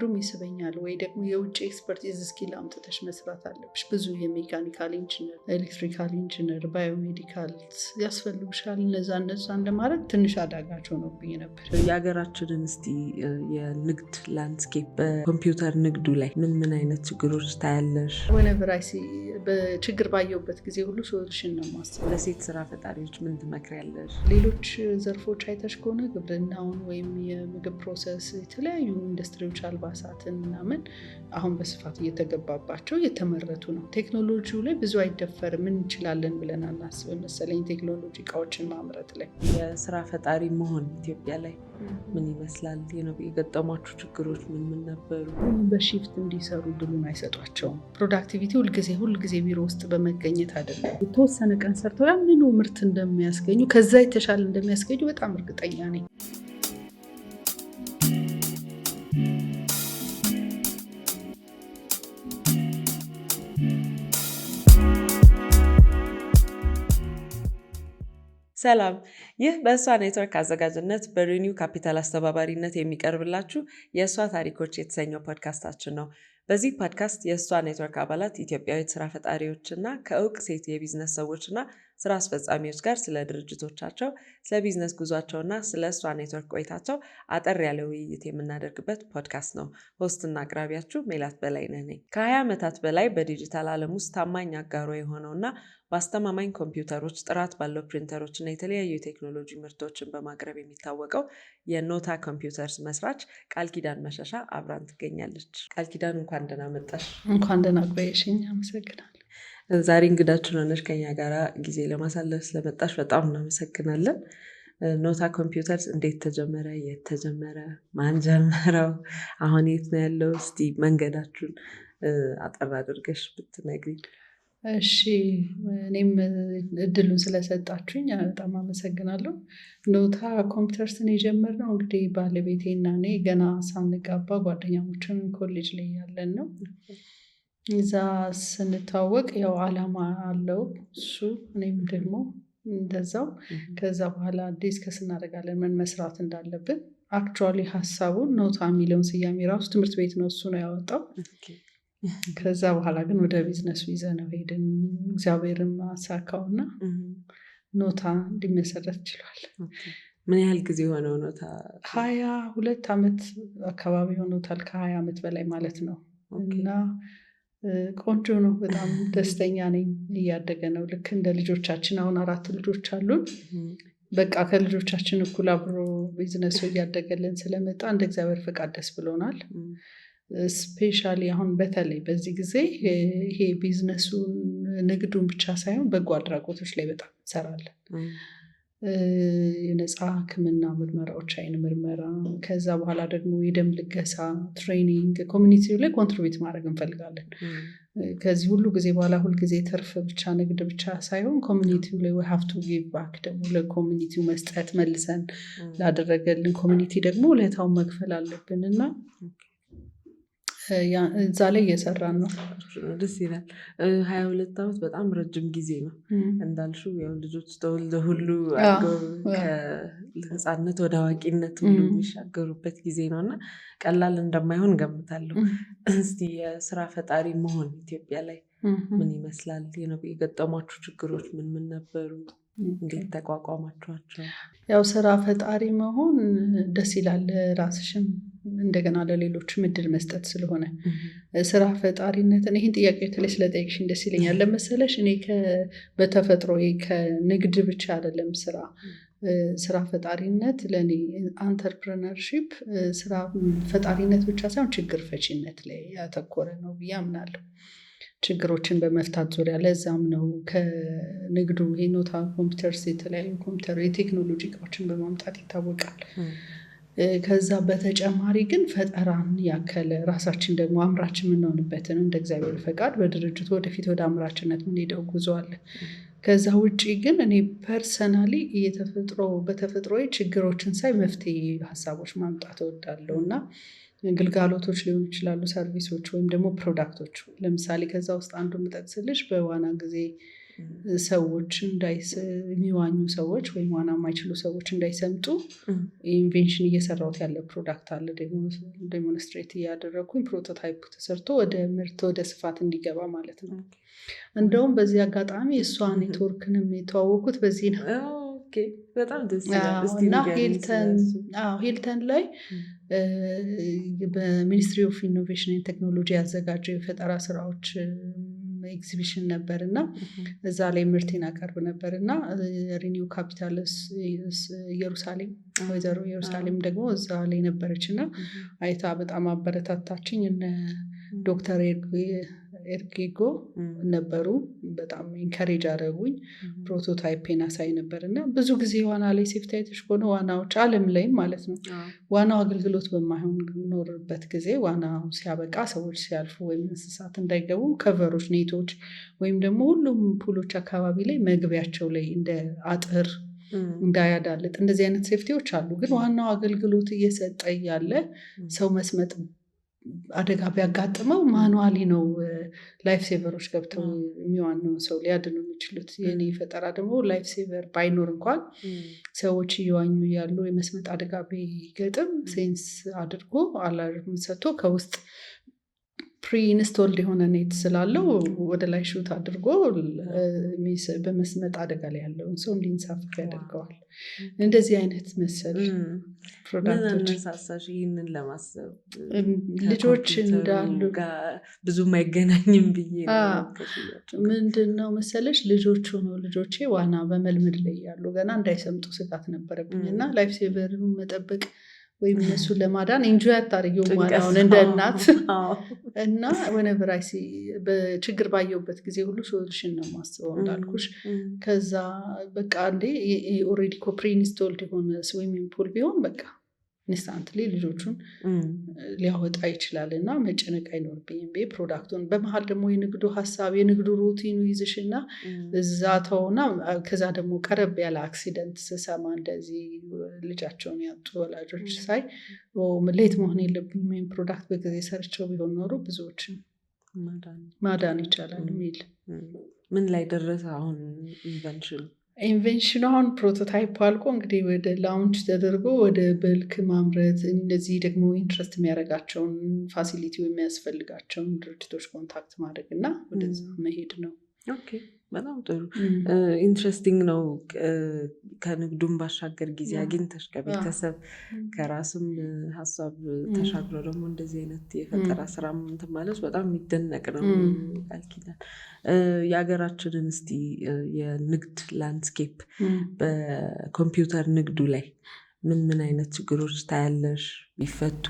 ስታንዳርዱም ይስበኛል ወይ ደግሞ የውጭ ኤክስፐርቲዝ ስኪል አምጥተሽ መስራት አለብሽ። ብዙ የሜካኒካል ኢንጂነር፣ ኤሌክትሪካል ኢንጂነር፣ ባዮሜዲካል ያስፈልጉሻል። እነዛን ለማድረግ ትንሽ አዳጋች ሆኖብኝ ነበር። የሀገራችንን እስቲ የንግድ ላንድስኬፕ በኮምፒውተር ንግዱ ላይ ምን አይነት ችግሮች ታያለሽ? በችግር ባየሁበት ጊዜ ሁሉ ሶሉሽን ነው ማስበው። ለሴት ስራ ፈጣሪዎች ምን ትመክሪያለሽ? ሌሎች ዘርፎች አይተሽ ከሆነ ግብርናውን ወይም የምግብ ፕሮሰስ፣ የተለያዩ ኢንዱስትሪዎች፣ አልባሳትን ምናምን አሁን በስፋት እየተገባባቸው እየተመረቱ ነው። ቴክኖሎጂው ላይ ብዙ አይደፈርም እንችላለን ብለን አናስብም መሰለኝ። ቴክኖሎጂ እቃዎችን ማምረት ላይ የስራ ፈጣሪ መሆን ኢትዮጵያ ላይ ምን ይመስላል? የገጠሟችሁ ችግሮች ምን ነበሩ? በሺፍት እንዲሰሩ ድሉን አይሰጧቸውም። ፕሮዳክቲቪቲ ሁልጊዜ ቢሮ ውስጥ በመገኘት አይደለም። የተወሰነ ቀን ሰርተው ያንኑ ምርት እንደሚያስገኙ ከዛ የተሻለ እንደሚያስገኙ በጣም እርግጠኛ ነኝ። ሰላም፣ ይህ በእሷ ኔትወርክ አዘጋጅነት በሪኒው ካፒታል አስተባባሪነት የሚቀርብላችሁ የእሷ ታሪኮች የተሰኘው ፖድካስታችን ነው። በዚህ ፖድካስት የእሷ ኔትወርክ አባላት ኢትዮጵያዊት ስራ ፈጣሪዎችና ከእውቅ ሴት የቢዝነስ ሰዎችና ስራ አስፈጻሚዎች ጋር ስለ ድርጅቶቻቸው፣ ስለ ቢዝነስ ጉዟቸውና ስለ እሷ ኔትወርክ ቆይታቸው አጠር ያለ ውይይት የምናደርግበት ፖድካስት ነው። ሆስትና አቅራቢያችሁ ሜላት በላይነህ ነኝ። ከ20 ዓመታት በላይ በዲጂታል ዓለም ውስጥ ታማኝ አጋሮ የሆነውና በአስተማማኝ ኮምፒውተሮች፣ ጥራት ባለው ፕሪንተሮች እና የተለያዩ የቴክኖሎጂ ምርቶችን በማቅረብ የሚታወቀው የኖታ ኮምፒውተርስ መስራች ቃልኪዳን መሸሻ አብራን ትገኛለች። ቃልኪዳን እንኳን ደህና መጣሽ። እንኳን ደህና ቆየሽኝ። አመሰግናለሁ። ዛሬ እንግዳችን ሆነሽ ከኛ ጋር ጊዜ ለማሳለፍ ስለመጣሽ በጣም እናመሰግናለን። ኖታ ኮምፒውተርስ እንዴት ተጀመረ? የት ተጀመረ? ማን ጀመረው? አሁን የት ነው ያለው? እስቲ መንገዳችሁን አጠር አድርገሽ ብትነግሪኝ። እሺ፣ እኔም እድሉን ስለሰጣችሁኝ በጣም አመሰግናለሁ። ኖታ ኮምፒውተርስን የጀመርነው እንግዲህ ባለቤቴና እኔ ገና ሳንጋባ ጓደኛሞችን ኮሌጅ ላይ ያለን ነው። እዛ ስንታወቅ ያው አላማ አለው እሱ፣ እኔም ደግሞ እንደዛው። ከዛ በኋላ ዲስከስ እናደርጋለን ምን መስራት እንዳለብን። አክቹዋሊ ሀሳቡን ኖታ የሚለውን ስያሜ ራሱ ትምህርት ቤት ነው እሱ ነው ያወጣው። ከዛ በኋላ ግን ወደ ቢዝነሱ ይዘነው ሄድን። እግዚአብሔርም አሳካውና ኖታ እንዲመሰረት ችሏል። ምን ያህል ጊዜ ሆነው ኖታ? 22 ዓመት አካባቢ ሆኖታል። ከ20 ዓመት በላይ ማለት ነው። እና ቆንጆ ነው። በጣም ደስተኛ ነኝ። እያደገ ነው። ልክ እንደ ልጆቻችን። አሁን 4 ልጆች አሉን። በቃ ከልጆቻችን እኩል አብሮ ቢዝነሱ እያደገልን ስለመጣ እንደ እግዚአብሔር ፈቃድ ደስ ብሎናል። ስፔሻሊ አሁን በተለይ በዚህ ጊዜ ይሄ ቢዝነሱን ንግዱን ብቻ ሳይሆን በጎ አድራጎቶች ላይ በጣም እንሰራለን። የነፃ ሕክምና ምርመራዎች፣ አይን ምርመራ፣ ከዛ በኋላ ደግሞ የደም ልገሳ ትሬኒንግ፣ ኮሚኒቲው ላይ ኮንትሪቢዩት ማድረግ እንፈልጋለን። ከዚህ ሁሉ ጊዜ በኋላ ሁልጊዜ ትርፍ ብቻ ንግድ ብቻ ሳይሆን ኮሚኒቲው ላይ we have to give back ደግሞ ለኮሚኒቲው መስጠት፣ መልሰን ላደረገልን ኮሚኒቲ ደግሞ ውለታውን መክፈል አለብን እና እዛ ላይ እየሰራን ነው። ደስ ይላል። 22 ዓመት በጣም ረጅም ጊዜ ነው። እንዳልሽው ያው ልጆች ተወልደ ሁሉ ከህፃንነት ወደ አዋቂነት ሁሉ የሚሻገሩበት ጊዜ ነው እና ቀላል እንደማይሆን ገምታለሁ። እስቲ የስራ ፈጣሪ መሆን ኢትዮጵያ ላይ ምን ይመስላል? የገጠሟችሁ ችግሮች ምን ነበሩ? እንዴት ተቋቋማችኋቸው? ያው ስራ ፈጣሪ መሆን ደስ ይላል። ራስሽም እንደገና ለሌሎችም እድል መስጠት ስለሆነ ስራ ፈጣሪነትን ይህን ጥያቄ በተለይ ስለጠየቅሽኝ ደስ ይለኛል። ለመሰለሽ እኔ በተፈጥሮ ከንግድ ብቻ አይደለም ስራ ፈጣሪነት ለእኔ አንተርፕረነርሺፕ ስራ ፈጣሪነት ብቻ ሳይሆን ችግር ፈቺነት ላይ ያተኮረ ነው ብዬ አምናለሁ። ችግሮችን በመፍታት ዙሪያ ለዛም ነው ከንግዱ ኖታ ኮምፒውተርስ የተለያዩ ኮምፒውተር የቴክኖሎጂ እቃዎችን በማምጣት ይታወቃል። ከዛ በተጨማሪ ግን ፈጠራን ያከለ ራሳችን ደግሞ አምራች የምንሆንበትን እንደ እግዚአብሔር ፈቃድ በድርጅቱ ወደፊት ወደ አምራችነት የምንሄደው ጉዞ አለ። ከዛ ውጭ ግን እኔ ፐርሰናሊ በተፈጥሮ ችግሮችን ሳይ መፍትሄ ሀሳቦች ማምጣት እወዳለሁ እና ግልጋሎቶች ሊሆኑ ይችላሉ፣ ሰርቪሶች ወይም ደግሞ ፕሮዳክቶች። ለምሳሌ ከዛ ውስጥ አንዱ የምጠቅስልሽ በዋና ጊዜ ሰዎች የሚዋኙ ሰዎች ወይም ዋና የማይችሉ ሰዎች እንዳይሰምጡ ኢንቬንሽን እየሰራሁት ያለ ፕሮዳክት አለ። ዴሞንስትሬት እያደረግኩኝ ፕሮቶታይፕ ተሰርቶ ወደ ምርት ወደ ስፋት እንዲገባ ማለት ነው። እንደውም በዚህ አጋጣሚ እሷ ኔትወርክንም የተዋወቁት በዚህ ነው። በጣም ደስ ይላል። እና ሂልተን ላይ በሚኒስትሪ ኦፍ ኢኖቬሽን ኤንድ ቴክኖሎጂ ያዘጋጀው የፈጠራ ስራዎች ኤግዚቢሽን ነበር እና እዛ ላይ ምርቴን አቀርብ ነበር እና ሪኒው ካፒታል ኢየሩሳሌም ወይዘሮ ኢየሩሳሌም ደግሞ እዛ ላይ ነበረች እና አይታ በጣም አበረታታችኝ። እነ ዶክተር ኤርጌጎ ነበሩ፣ በጣም ኢንካሬጅ አደረጉኝ። ፕሮቶታይፔን አሳይ ነበር እና ብዙ ጊዜ ዋና ላይ ሴፍቲ አይተሽ ከሆነ ዋናዎች ዓለም ላይም ማለት ነው ዋናው አገልግሎት በማይኖርበት ጊዜ ዋናው ሲያበቃ ሰዎች ሲያልፉ ወይም እንስሳት እንዳይገቡ ከቨሮች፣ ኔቶች ወይም ደግሞ ሁሉም ፑሎች አካባቢ ላይ መግቢያቸው ላይ እንደ አጥር እንዳያዳልጥ እንደዚህ አይነት ሴፍቲዎች አሉ። ግን ዋናው አገልግሎት እየሰጠ ያለ ሰው መስመጥ አደጋ ቢያጋጥመው ማኑዋሊ ነው ላይፍ ሴቨሮች ገብተው የሚዋነው ሰው ሊያድኑ የሚችሉት። የኔ ፈጠራ ደግሞ ላይፍ ሴቨር ባይኖር እንኳን ሰዎች እየዋኙ ያሉ የመስመጥ አደጋ ቢገጥም ሴንስ አድርጎ አላርም ሰጥቶ ከውስጥ ፕሪ ኢንስቶልድ የሆነ ኔት ስላለው ወደ ላይ ሹት አድርጎ በመስመጥ አደጋ ላይ ያለውን ሰው እንዲንሳፈፍ ያደርገዋል። እንደዚህ አይነት መሰል ፕሮዳክቶች ይህንን ለማሰብ ልጆች እንዳሉ ብዙም አይገናኝም ብዬ ምንድነው መሰለሽ ልጆቹ ነው ልጆቼ ዋና በመልመድ ላይ ያሉ ገና እንዳይሰምጡ ስጋት ነበረብኝ እና ላይፍ ሴቨርን መጠበቅ ወይም እነሱን ለማዳን ኢንጆይ አታርጊው ዋናውን እንደ እናት እና ወነብራይሲ በችግር ባየውበት ጊዜ ሁሉ ሶሉሽን ነው ማስበው እንዳልኩሽ። ከዛ በቃ እንዴ ኦሬዲ ኮፕሪ ኢንስቶልድ የሆነ ስዊሚንግ ፑል ቢሆን በቃ ኢንስታንትሊ ልጆቹን ሊያወጣ ይችላል እና መጨነቅ አይኖርብኝም። ፕሮዳክቱን በመሀል ደግሞ የንግዱ ሀሳብ የንግዱ ሩቲኑ ይዝሽና እዛ ተውና ከዛ ደግሞ ቀረብ ያለ አክሲደንት ስሰማ እንደዚህ ልጃቸውን ያጡ ወላጆች ሳይ ሌት መሆን የለብኝም ወይም ፕሮዳክት በጊዜ ሰርቸው ቢሆን ኖሮ ብዙዎችን ማዳን ይቻላል የሚል። ምን ላይ ደረሰ አሁን ኢንቬንሽን? አሁን ፕሮቶታይፕ አልቆ እንግዲህ ወደ ላውንች ተደርጎ ወደ በልክ ማምረት፣ እንደዚህ ደግሞ ኢንትረስት የሚያደርጋቸውን ፋሲሊቲ የሚያስፈልጋቸውን ድርጅቶች ኮንታክት ማድረግ እና ወደዛ መሄድ ነው። በጣም ጥሩ ኢንትረስቲንግ ነው። ከንግዱም ባሻገር ጊዜ አግኝተሽ ከቤተሰብ ከራስም ሀሳብ ተሻግሮ ደግሞ እንደዚህ አይነት የፈጠራ ስራ እንትን ማለት በጣም የሚደነቅ ነው። ቃል ኪዳን የሀገራችንን እስቲ የንግድ ላንድስኬፕ በኮምፒውተር ንግዱ ላይ ምን አይነት ችግሮች ታያለሽ? ቢፈቱ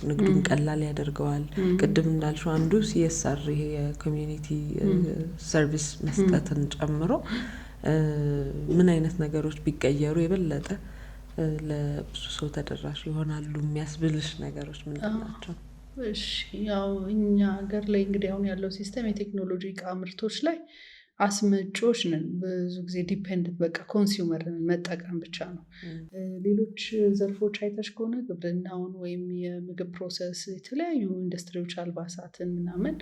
ንግዱን ቀላል ያደርገዋል? ቅድም እንዳልሽው አንዱ ሲኤስአር ይሄ የኮሚዩኒቲ ሰርቪስ መስጠትን ጨምሮ ምን አይነት ነገሮች ቢቀየሩ የበለጠ ለብዙ ሰው ተደራሽ ይሆናሉ የሚያስብልሽ ነገሮች ምንድን ናቸው? ያው እኛ ሀገር ላይ እንግዲህ አሁን ያለው ሲስተም የቴክኖሎጂ እቃ ምርቶች ላይ አስመጪዎች ነን። ብዙ ጊዜ ዲፔንደንት በቃ ኮንሱመርን መጠቀም ብቻ ነው። ሌሎች ዘርፎች አይተሽ ከሆነ ግብርናውን ወይም የምግብ ፕሮሰስ የተለያዩ ኢንዱስትሪዎች አልባሳትን ምናምን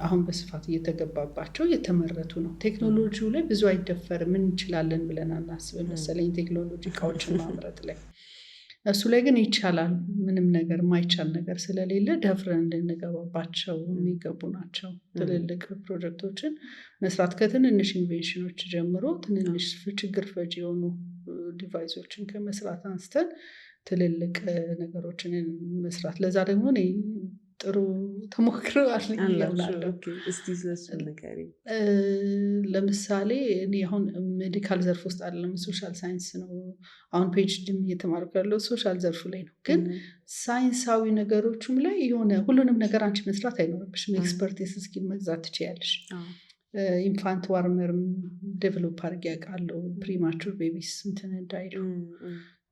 አሁን በስፋት እየተገባባቸው እየተመረቱ ነው። ቴክኖሎጂው ላይ ብዙ አይደፈርም እንችላለን ብለን አናስብም መሰለኝ ቴክኖሎጂ እቃዎችን ማምረት ላይ። እሱ ላይ ግን ይቻላል። ምንም ነገር ማይቻል ነገር ስለሌለ ደፍረን እንድንገባባቸው የሚገቡ ናቸው። ትልልቅ ፕሮጀክቶችን መስራት ከትንንሽ ኢንቬንሽኖች ጀምሮ ትንንሽ ችግር ፈጂ የሆኑ ዲቫይሶችን ከመስራት አንስተን ትልልቅ ነገሮችን መስራት። ለዛ ደግሞ እኔ ጥሩ ተሞክሮ አለኝ። እስቲ ስለሱ ንገሪኝ። ለምሳሌ እኔ አሁን ሜዲካል ዘርፍ ውስጥ አይደለም ሶሻል ሳይንስ ነው አሁን ፒኤችዲ እየተማርኩ ያለው ሶሻል ዘርፉ ላይ ነው። ግን ሳይንሳዊ ነገሮችም ላይ የሆነ ሁሉንም ነገር አንቺ መስራት አይኖርብሽም። ኤክስፐርቲስ ስኪል መግዛት ትችያለሽ። ኢንፋንት ዋርመርም ዴቨሎፕ አድርጌ ያውቃለሁ። ፕሪማቹር ቤቢስ እንትን እንዳይሉ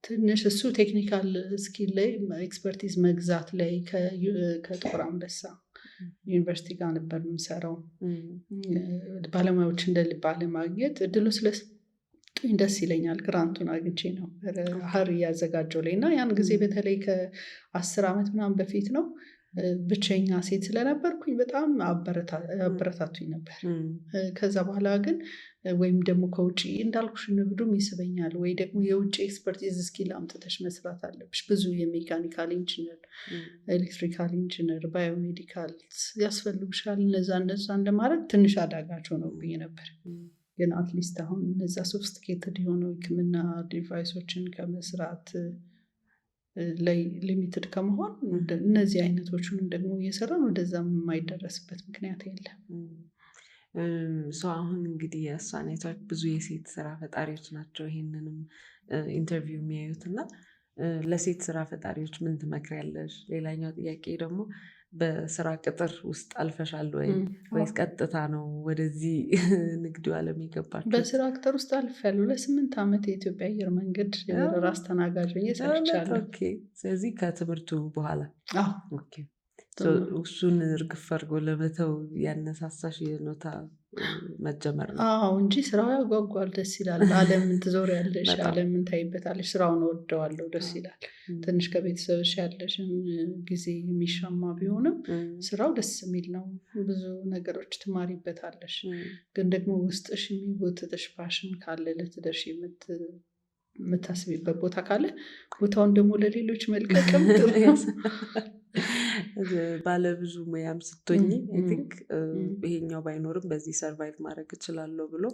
ትንሽ እሱ ቴክኒካል ስኪል ላይ ኤክስፐርቲዝ መግዛት ላይ ከጥቁር አንበሳ ዩኒቨርሲቲ ጋር ነበር የምሰራው። ባለሙያዎች እንደ ልብ አለማግኘት እድሉ ስለሰጡኝ ደስ ይለኛል። ግራንቱን አግኝቼ ነው ሀር እያዘጋጀው ላይ እና ያን ጊዜ በተለይ ከ10 ዓመት ምናምን በፊት ነው ብቸኛ ሴት ስለነበርኩኝ በጣም አበረታቱኝ ነበር። ከዛ በኋላ ግን ወይም ደግሞ ከውጭ እንዳልኩሽ ንግዱም ይስበኛል ወይ ደግሞ የውጭ ኤክስፐርቲዝ ስኪል አምጥተሽ መስራት አለብሽ። ብዙ የሜካኒካል ኢንጂነር፣ ኤሌክትሪካል ኢንጂነር፣ ባዮሜዲካል ያስፈልጉሻል። እነዛ እንደማድረግ ትንሽ አዳጋች ሆነውብኝ ነበር። ግን አትሊስት አሁን እነዛ ሶፊስቲኬትድ የሆነው ሕክምና ዲቫይሶችን ከመስራት ላይ ሊሚትድ ከመሆን እነዚህ አይነቶቹንም ደግሞ እየሰራን ወደዛም የማይደረስበት ምክንያት የለም። ሰው አሁን እንግዲህ የእሷ ኔትወርክ ብዙ የሴት ስራ ፈጣሪዎች ናቸው ይሄንንም ኢንተርቪው የሚያዩት እና ለሴት ስራ ፈጣሪዎች ምን ትመክሪያለሽ? ሌላኛው ጥያቄ ደግሞ በስራ ቅጥር ውስጥ አልፈሻል ወይስ ቀጥታ ነው ወደዚህ ንግዱ ዓለም የገባችው? በስራ ቅጥር ውስጥ አልፌያለሁ። ለ8 ዓመት የኢትዮጵያ አየር መንገድ ራስ ተናጋጅ ሆኜ ሰርቻለሁ። ስለዚህ ከትምህርቱ በኋላ እሱን እርግፍ አድርጎ ለመተው ያነሳሳሽ የኖታ መጀመር ነው? አዎ እንጂ ስራው ያጓጓል፣ ደስ ይላል። ዓለምን ትዞሪያለሽ፣ ዓለምን ታይበታለሽ። ስራውን እወደዋለሁ፣ ደስ ይላል። ትንሽ ከቤተሰብሽ ያለሽን ጊዜ የሚሻማ ቢሆንም ስራው ደስ የሚል ነው። ብዙ ነገሮች ትማሪበታለሽ። ግን ደግሞ ውስጥሽ የሚጎትተሽ ፓሽን ካለ ልትደርሺ የምታስቢበት ቦታ ካለ ቦታውን ደግሞ ለሌሎች መልቀቅም ጥሩ ነው። ባለብዙ ሙያም ስትሆኚ አይ ቲንክ ይሄኛው ባይኖርም በዚህ ሰርቫይቭ ማድረግ እችላለሁ ብሎ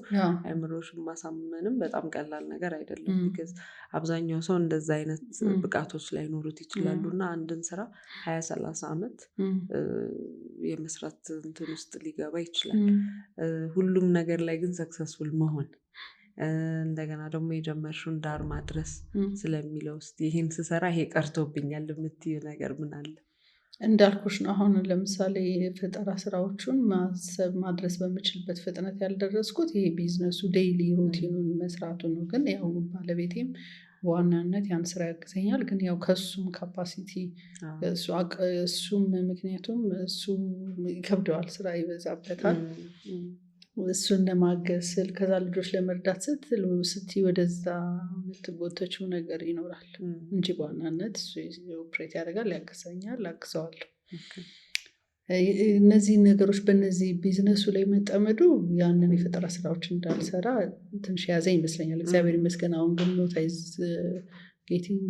አይምሮሽን ማሳመንም በጣም ቀላል ነገር አይደለም። ቢካዝ አብዛኛው ሰው እንደዛ አይነት ብቃቶች ላይኖሩት ይችላሉ እና አንድን ስራ 20-30 ዓመት የመስራት እንትን ውስጥ ሊገባ ይችላል። ሁሉም ነገር ላይ ግን ሰክሰስፉል መሆን እንደገና ደግሞ የጀመርሽውን ዳር ማድረስ ስለሚለው ውስጥ ይህን ስሰራ ይሄ ቀርቶብኛል የምትይው ነገር ምን አለ? እንዳልኩሽ ነው። አሁን ለምሳሌ የፈጠራ ስራዎቹን ማድረስ በምችልበት ፍጥነት ያልደረስኩት ይሄ ቢዝነሱ ዴይሊ ሩቲኑን መስራቱ ነው። ግን ያው ባለቤቴም በዋናነት ያን ስራ ያግዘኛል። ግን ያው ከሱም ካፓሲቲ እሱም ምክንያቱም እሱ ይከብደዋል፣ ስራ ይበዛበታል። እሱን ለማገዝ ስል ከዛ ልጆች ለመርዳት ስትይ ወደዛ የምትጎተችው ነገር ይኖራል እንጂ በዋናነት እሱ ኦፕሬት ያደርጋል፣ ያግዘኛል፣ አግዘዋለሁ። እነዚህ ነገሮች በእነዚህ ቢዝነሱ ላይ መጠመዱ ያንን የፈጠራ ስራዎች እንዳልሰራ ትንሽ ያዘ ይመስለኛል። እግዚአብሔር ይመስገን አሁን ግን ኖታይዝ ጌቲንግ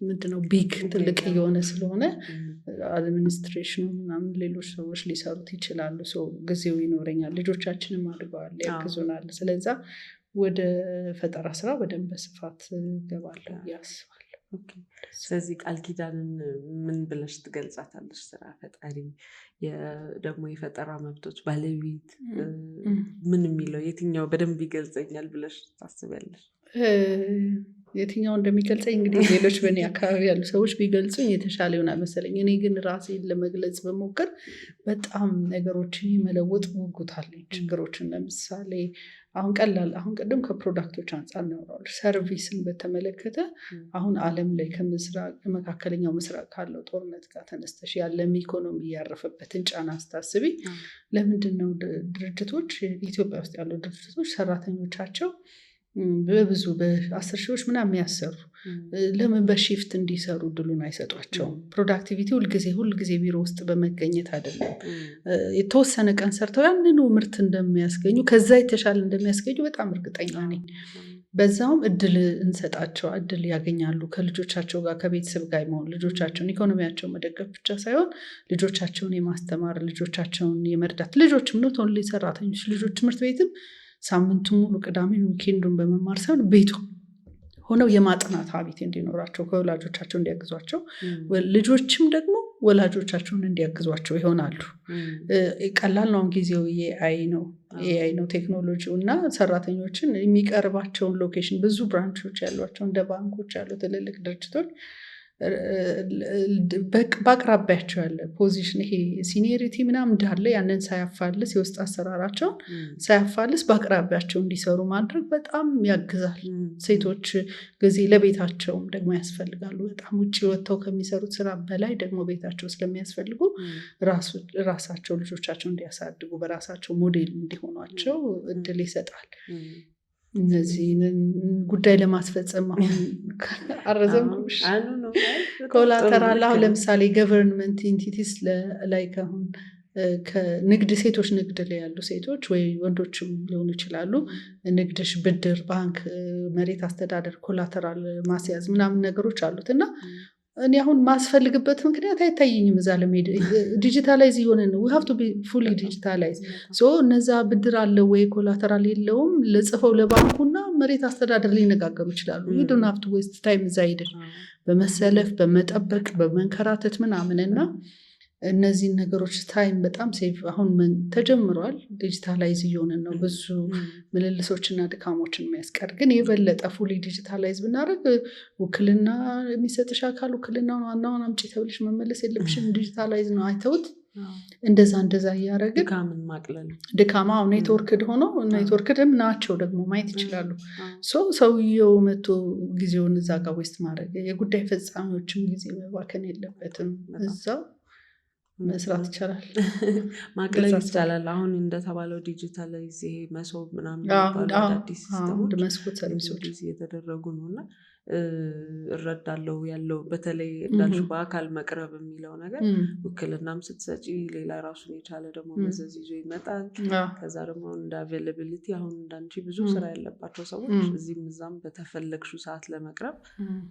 ምንድነው ቢግ ትልቅ እየሆነ ስለሆነ አድሚኒስትሬሽኑ ምናምን ሌሎች ሰዎች ሊሰሩት ይችላሉ። ሰው ጊዜው ይኖረኛል፣ ልጆቻችንም አድገዋል፣ ያግዙናል። ስለዛ ወደ ፈጠራ ስራ በደንብ በስፋት ገባለሁ ያስባለሁ። ስለዚህ ቃል ኪዳንን ምን ብለሽ ትገልጻታለሽ? ስራ ፈጣሪ ደግሞ የፈጠራ መብቶች ባለቤት ምን የሚለው የትኛው በደንብ ይገልጸኛል ብለሽ ታስቢያለሽ? የትኛው እንደሚገልጸኝ እንግዲህ ሌሎች በእኔ አካባቢ ያሉ ሰዎች ቢገልጹኝ የተሻለ ይሆናል መሰለኝ። እኔ ግን ራሴን ለመግለጽ በሞከር በጣም ነገሮችን የመለወጥ ጉጉት አለኝ። ችግሮችን ለምሳሌ አሁን ቅድም ከፕሮዳክቶች አንጻር እናወራለን። ሰርቪስን በተመለከተ አሁን ዓለም ላይ ከመካከለኛው ምስራቅ ካለው ጦርነት ጋር ተነስተሽ ያለም ኢኮኖሚ ያረፈበትን ጫና ስታስቢ ለምንድን ነው ድርጅቶች ኢትዮጵያ ውስጥ ያሉ ድርጅቶች ሰራተኞቻቸው በብዙ በ10 ሺዎች ምናምን የሚያሰሩ ለምን በሺፍት እንዲሰሩ ድሉን አይሰጧቸውም? ፕሮዳክቲቪቲ ሁልጊዜ ቢሮ ውስጥ በመገኘት አይደለም። የተወሰነ ቀን ሰርተው ያንኑ ምርት እንደሚያስገኙ ከዛ የተሻለ እንደሚያስገኙ በጣም እርግጠኛ ነኝ። በዛውም እድል እድል ያገኛሉ ከልጆቻቸው ጋር ከቤተሰብ ጋር መሆን፣ ልጆቻቸውን ኢኮኖሚያቸውን መደገፍ ብቻ ሳይሆን ልጆቻቸውን የማስተማር ልጆቻቸውን የመርዳት ልጆችም ነው ቶሎ ሰራተኞች ልጆች ትምህርት ቤትም ሳምንቱ ሙሉ ቅዳሜን ዊኬንዱን በመማር ሳይሆን ቤቱ ሆነው የማጥናት ሀቢት እንዲኖራቸው ከወላጆቻቸው እንዲያግዟቸው ልጆችም ደግሞ ወላጆቻቸውን እንዲያግዟቸው ይሆናሉ። ቀላል ነው። ጊዜው ኤአይ ነው ቴክኖሎጂው እና ሰራተኞችን የሚቀርባቸውን ሎኬሽን ብዙ ብራንቾች ያሏቸው እንደ ባንኮች ያሉ ትልልቅ ድርጅቶች በአቅራቢያቸው ያለ ፖዚሽን ይሄ ሲኒየሪቲ ምናምን እንዳለ ያንን ሳያፋልስ የውስጥ አሰራራቸውን ሳያፋልስ በአቅራቢያቸው እንዲሰሩ ማድረግ በጣም ያግዛል። ሴቶች ጊዜ ለቤታቸውም ደግሞ ያስፈልጋሉ። በጣም ውጭ ወጥተው ከሚሰሩት ስራ በላይ ደግሞ ቤታቸው ስለሚያስፈልጉ ራሳቸው ልጆቻቸው እንዲያሳድጉ በራሳቸው ሞዴል እንዲሆኗቸው እድል ይሰጣል። እነዚህን ጉዳይ ለማስፈጸም አሁን አረዘምኩሽ ኮላተራል አሁን ለምሳሌ ገቨርንመንት ኢንቲቲስ ላይ አሁን ከንግድ ሴቶች ንግድ ላይ ያሉ ሴቶች ወይ ወንዶችም ሊሆኑ ይችላሉ ንግድሽ ብድር ባንክ መሬት አስተዳደር ኮላተራል ማስያዝ ምናምን ነገሮች አሉት እና እኔ አሁን ማስፈልግበት ምክንያት አይታየኝም እዛ ለመሄድ ዲጂታላይዝ የሆነ ነው we have to be fully digitalized so እነዛ ብድር አለው ወይ ኮላተራል የለውም ለጽፈው ለባንኩና መሬት አስተዳደር ሊነጋገሩ ይችላሉ you don't have to waste time እዛ ሄደሽ በመሰለፍ በመጠበቅ በመንከራተት ምናምንና እነዚህን ነገሮች ታይም በጣም ሴቭ አሁን ተጀምሯል ዲጂታላይዝ እየሆነ ነው ብዙ ምልልሶችና ድካሞችን የሚያስቀር ግን የበለጠ ፉሊ ዲጂታላይዝ ብናደርግ ውክልና የሚሰጥሽ አካል ውክልናውን ዋናውን አምጪ ተብልሽ መመለስ የለብሽም ዲጂታላይዝ ነው አይተውት እንደዛ እያደረግን ድካምን ማቅለል ድካማው ኔትወርክድ ሆኖ ኔትወርክድም ናቸው ደግሞ ማየት ይችላሉ ሰውየው መቶ ጊዜውን እዛ ጋር ዌስት ማድረግ የጉዳይ ፈጻሚዎችም ጊዜ መባከን የለበትም እዛው መስራት ይቻላል ማቅለል ይቻላል አሁን እንደተባለው ዲጂታላይዝ ይሄ መሶብ ምናምን አዳዲስ ሲስተሞች መስኮት ሰርቪሶች እየተደረጉ ነውና እረዳለሁ ያለው በተለይ እንዳልሽ በአካል መቅረብ የሚለው ነገር ውክልናም ስትሰጪ ሌላ ራሱን የቻለ ደግሞ መዘዝ ይዞ ይመጣል ከዛ ደግሞ እንደ አቬይላቢሊቲ አሁን እንዳንቺ ብዙ ስራ ያለባቸው ሰዎች እዚህም እዛም በተፈለግሽው ሰዓት ለመቅረብ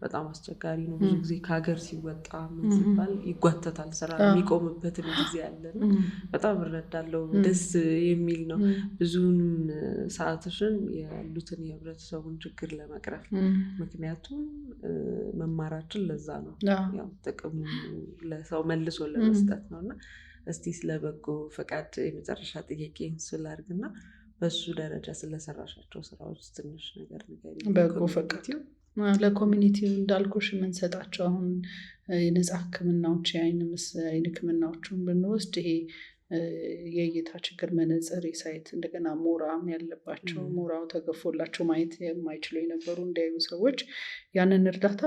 በጣም አስቸጋሪ ነው ብዙ ጊዜ ከሀገር ሲወጣ ምን ሲባል ይጓተታል ስራ የሚቆምበትም ጊዜ አለና በጣም እረዳለሁ ደስ የሚል ነው ብዙውን ሰዓትሽን ያሉትን የህብረተሰቡን ችግር ለመቅረፍ ምክንያቱም መማራችን ለዛ ነው ያው ጥቅሙ ለሰው መልሶ ለመስጠት ነውና እስቲ ስለበጎ ፈቃድ የመጨረሻ ጥያቄን ስላርግና በሱ ደረጃ ስለሰራሻቸው ስራዎች ትንሽ ነገር ንገሪኝ በጎ ፈቃድ ለኮሚኒቲው እንዳልኩሽ የምንሰጣቸው አሁን የነጻ ህክምናዎች የአይን ህክምናዎችን ብንወስድ ይሄ የእይታ ችግር መነጽር የሳይት እንደገና ሞራም ያለባቸው ሞራው ተገፎላቸው ማየት የማይችሉ የነበሩ እንዳዩ ሰዎች ያንን እርዳታ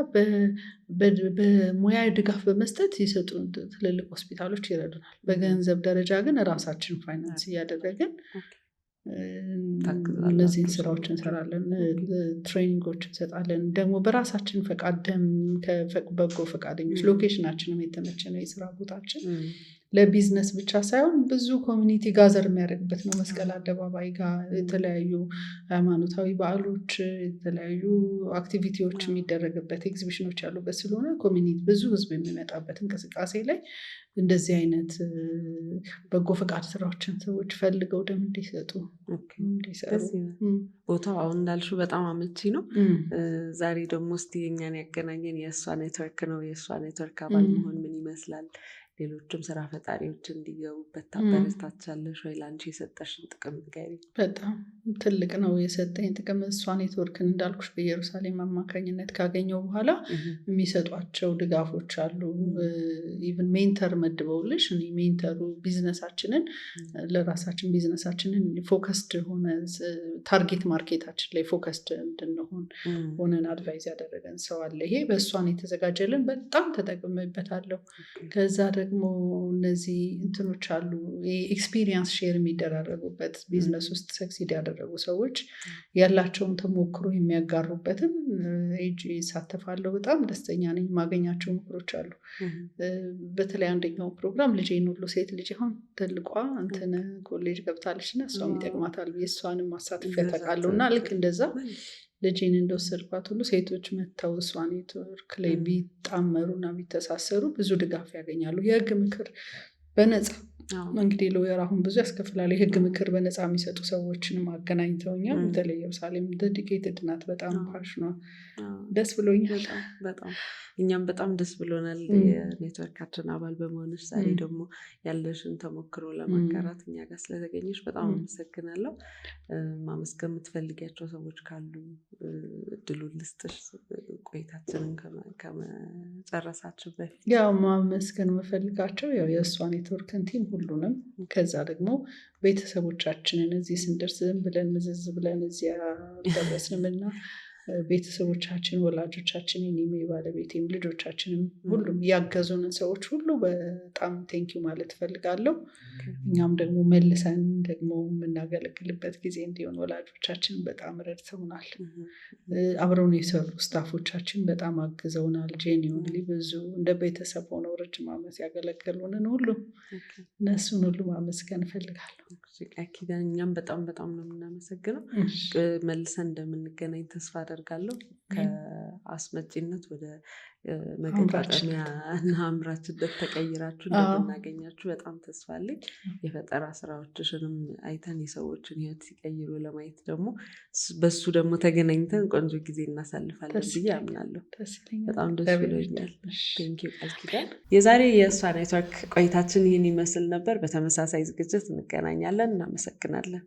በሙያ ድጋፍ በመስጠት ይሰጡ ትልልቅ ሆስፒታሎች ይረዱናል በገንዘብ ደረጃ ግን ራሳችን ፋይናንስ እያደረግን እነዚህን ስራዎች እንሰራለን ትሬኒንጎች እንሰጣለን ደግሞ በራሳችን ፈቃድ ደም በጎ ፈቃደኞች ሎኬሽናችንም የተመቸ ነው የስራ ቦታችን ለቢዝነስ ብቻ ሳይሆን ብዙ ኮሚኒቲ ጋዘር የሚያደርግበት ነው መስቀል አደባባይ ጋር የተለያዩ ሃይማኖታዊ በዓሎች የተለያዩ አክቲቪቲዎች የሚደረግበት ኤግዚቢሽኖች ያሉበት ስለሆነ ኮሚኒቲ ብዙ ህዝብ የሚመጣበት እንቅስቃሴ ላይ እንደዚህ አይነት በጎ ፈቃድ ስራዎችን ሰዎች ፈልገው ደም እንዲሰጡ እንዲሰሩ ቦታው አሁን እንዳልሽው በጣም አመቺ ነው ዛሬ ደግሞ እስቲ የኛን ያገናኘን የእሷ ኔትወርክ ነው የእሷ ኔትወርክ አባል መሆን ምን ይመስላል ሌሎችም ስራ ፈጣሪዎች እንዲገቡበት ታበረታቻለሽ ወይ ላንቺ የሰጠሽን ጥቅም ንገሪኝ በጣም ትልቅ ነው የሰጠኝ ጥቅም እሷ ኔትወርክን እንዳልኩሽ በኢየሩሳሌም አማካኝነት ካገኘው በኋላ የሚሰጧቸው ድጋፎች አሉ ኢቭን ሜንተር መድበውልሽ እኔ ሜንተሩ ቢዝነሳችንን ለራሳችን ቢዝነሳችንን ፎከስድ ሆነ ታርጌት ማርኬታችን ላይ ፎከስድ እንድንሆን ሆነን አድቫይዝ ያደረገን ሰው አለ ይሄ በእሷን የተዘጋጀልን በጣም ተጠቅመበታለሁ ከዛ ደግሞ እነዚህ እንትኖች አሉ ኤክስፒሪየንስ ሼር የሚደራረጉበት ቢዝነስ ውስጥ ሰክሲድ ያደረጉ ሰዎች ያላቸውን ተሞክሮ የሚያጋሩበትን ይሳተፋለሁ በጣም ደስተኛ ነኝ ማገኛቸው ምክሮች አሉ በተለይ አንደኛው ፕሮግራም ልጄን ሁሉ ሴት ልጅ አሁን ትልቋ እንትን ኮሌጅ ገብታለች እና እሷም ይጠቅማታል እሷንም ማሳተፍ ያጠቃለሁ እና ልክ እንደዛ ልጄን እንደወሰድኳት ሁሉ ሴቶች መጥተው እሷ ኔትወርክ ላይ ቢጣመሩና ቢተሳሰሩ ብዙ ድጋፍ ያገኛሉ የህግ ምክር በነፃ እንግዲህ ሎየር አሁን ብዙ ያስከፍላሉ የህግ ምክር በነፃ የሚሰጡ ሰዎችንም አገናኝተውኛል በተለይ ኢየሩሳሌም ዴዲኬትድ ናት በጣም ፓሽኗ ደስ ብሎኛል በጣም እኛም በጣም ደስ ብሎናል የኔትወርካችን አባል በመሆንሽ ዛሬ ደግሞ ያለሽን ተሞክሮ ለማጋራት እኛ ጋር ስለተገኘሽ በጣም አመሰግናለሁ ማመስገን የምትፈልጊያቸው ሰዎች ካሉ እድሉን ልስጥሽ ቆይታችንን ከመጨረሳችን በፊት ያው ማመስገን የምፈልጋቸው ያው የእሷ ኔትወርክን ቲም ሁሉንም ከዛ ደግሞ ቤተሰቦቻችንን እዚህ ስንደርስ ብለን ምዝዝ ብለን እዚያ ደረስንምና ቤተሰቦቻችን፣ ወላጆቻችን፣ እኔም ባለቤቴም ልጆቻችንም ሁሉም ያገዙንን ሰዎች ሁሉ በጣም ቴንኪው ማለት እፈልጋለሁ። እኛም ደግሞ መልሰን ደግሞ የምናገለግልበት ጊዜ እንዲሆን ወላጆቻችን በጣም ረድተውናል። አብረውን የሰሩ ስታፎቻችን በጣም አግዘውናል። ጄኒውንሊ ብዙ እንደ ቤተሰብ ሆነው ረጅም ዓመት ያገለገሉንን ሁሉ እነሱን ሁሉ ማመስገን እፈልጋለሁ። እኛም በጣም በጣም ነው የምናመሰግነው። መልሰን እንደምንገናኝ ተስፋ አደርጋለሁ። ከአስመጪነት ወደ መገጣጠሚያ እና አምራችነት ተቀይራችሁ እንደምናገኛችሁ በጣም ተስፋ አለኝ። የፈጠራ ስራዎችሽንም አይተን የሰዎችን ሕይወት ሲቀይሩ ለማየት ደግሞ በሱ ደግሞ ተገናኝተን ቆንጆ ጊዜ እናሳልፋለን ብዬ አምናለሁ። በጣም ደስ ብሎኛል። ቴንኪው ቃል ኪዳን። የዛሬ የእሷ ኔትወርክ ቆይታችን ይህን ይመስል ነበር። በተመሳሳይ ዝግጅት እንገናኛለን። እናመሰግናለን።